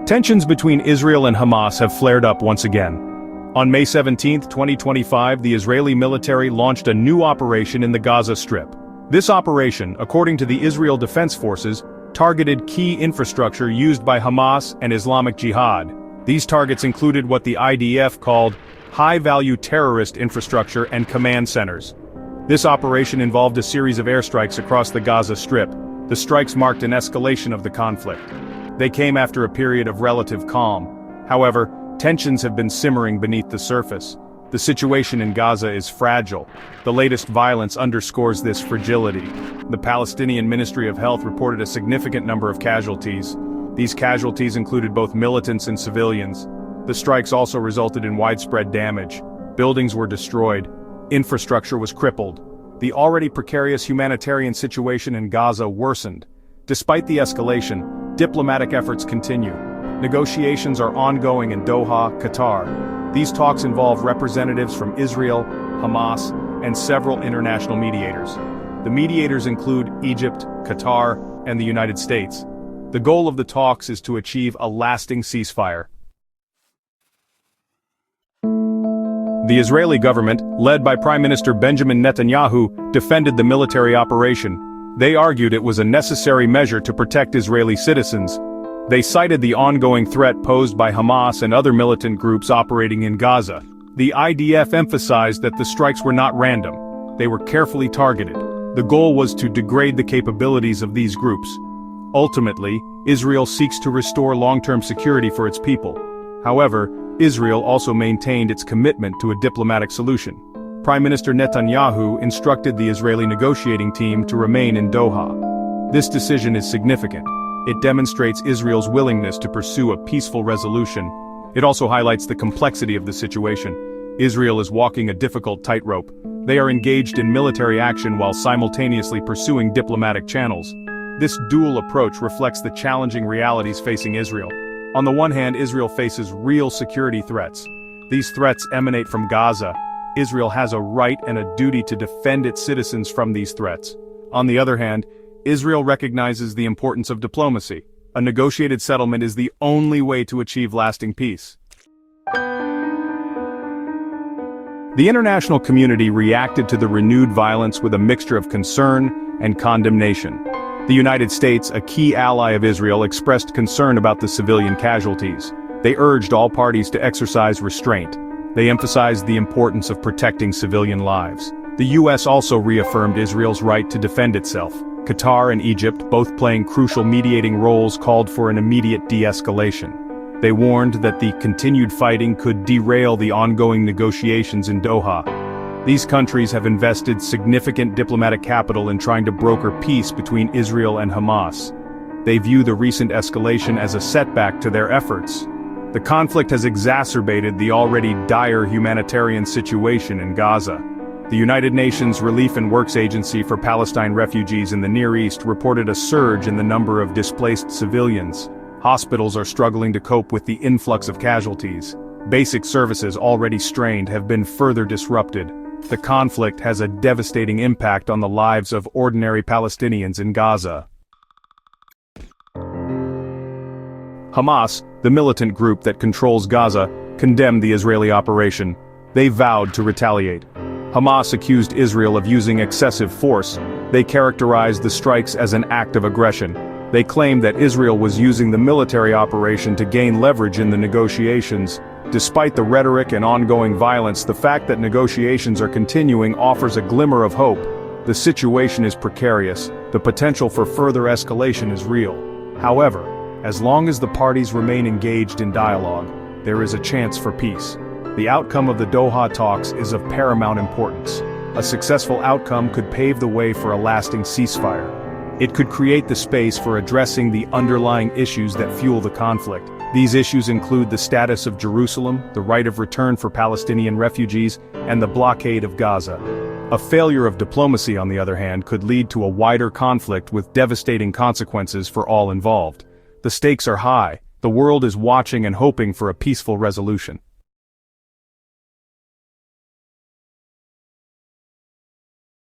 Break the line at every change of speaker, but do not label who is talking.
Tensions between Israel and Hamas have flared up once again. On May 17, 2025, the Israeli military launched a new operation in the Gaza Strip. This operation, according to the Israel Defense Forces, targeted key infrastructure used by Hamas and Islamic Jihad. These targets included what the IDF called high-value terrorist infrastructure and command centers. This operation involved a series of airstrikes across the Gaza Strip. The strikes marked an escalation of the conflict. They came after a period of relative calm. However, tensions have been simmering beneath the surface. The situation in Gaza is fragile. The latest violence underscores this fragility. The Palestinian Ministry of Health reported a significant number of casualties. These casualties included both militants and civilians. The strikes also resulted in widespread damage. Buildings were destroyed. Infrastructure was crippled. The already precarious humanitarian situation in Gaza worsened. Despite the escalation, diplomatic efforts continue. Negotiations are ongoing in Doha, Qatar. These talks involve representatives from Israel, Hamas, and several international mediators. The mediators include Egypt, Qatar, and the United States. The goal of the talks is to achieve a lasting ceasefire. The Israeli government, led by Prime Minister Benjamin Netanyahu, defended the military operation. They argued it was a necessary measure to protect Israeli citizens. They cited the ongoing threat posed by Hamas and other militant groups operating in Gaza. The IDF emphasized that the strikes were not random. They were carefully targeted. The goal was to degrade the capabilities of these groups. Ultimately, Israel seeks to restore long-term security for its people. However, Israel also maintained its commitment to a diplomatic solution. Prime Minister Netanyahu instructed the Israeli negotiating team to remain in Doha. This decision is significant. It demonstrates Israel's willingness to pursue a peaceful resolution. It also highlights the complexity of the situation. Israel is walking a difficult tightrope. They are engaged in military action while simultaneously pursuing diplomatic channels. This dual approach reflects the challenging realities facing Israel. On the one hand, Israel faces real security threats. These threats emanate from Gaza. Israel has a right and a duty to defend its citizens from these threats. On the other hand, Israel recognizes the importance of diplomacy. A negotiated settlement is the only way to achieve lasting peace. The international community reacted to the renewed violence with a mixture of concern and condemnation. The United States, a key ally of Israel, expressed concern about the civilian casualties. They urged all parties to exercise restraint. They emphasized the importance of protecting civilian lives. The U.S. also reaffirmed Israel's right to defend itself. Qatar and Egypt, both playing crucial mediating roles, called for an immediate de-escalation. They warned that the continued fighting could derail the ongoing negotiations in Doha. These countries have invested significant diplomatic capital in trying to broker peace between Israel and Hamas. They view the recent escalation as a setback to their efforts. The conflict has exacerbated the already dire humanitarian situation in Gaza. The United Nations Relief and Works Agency for Palestine refugees in the Near East reported a surge in the number of displaced civilians. Hospitals are struggling to cope with the influx of casualties. Basic services already strained have been further disrupted. The conflict has a devastating impact on the lives of ordinary Palestinians in Gaza. Hamas, the militant group that controls Gaza, condemned the Israeli operation. They vowed to retaliate. Hamas accused Israel of using excessive force. They characterized the strikes as an act of aggression. They claimed that Israel was using the military operation to gain leverage in the negotiations. Despite the rhetoric and ongoing violence, the fact that negotiations are continuing offers a glimmer of hope. The situation is precarious. The potential for further escalation is real. However, as long as the parties remain engaged in dialogue, there is a chance for peace. The outcome of the Doha talks is of paramount importance. A successful outcome could pave the way for a lasting ceasefire. It could create the space for addressing the underlying issues that fuel the conflict. These issues include the status of Jerusalem, the right of return for Palestinian refugees, and the blockade of Gaza. A failure of diplomacy, on the other hand, could lead to a wider conflict with devastating consequences for all involved. The stakes are high. The world is watching and hoping for a peaceful resolution.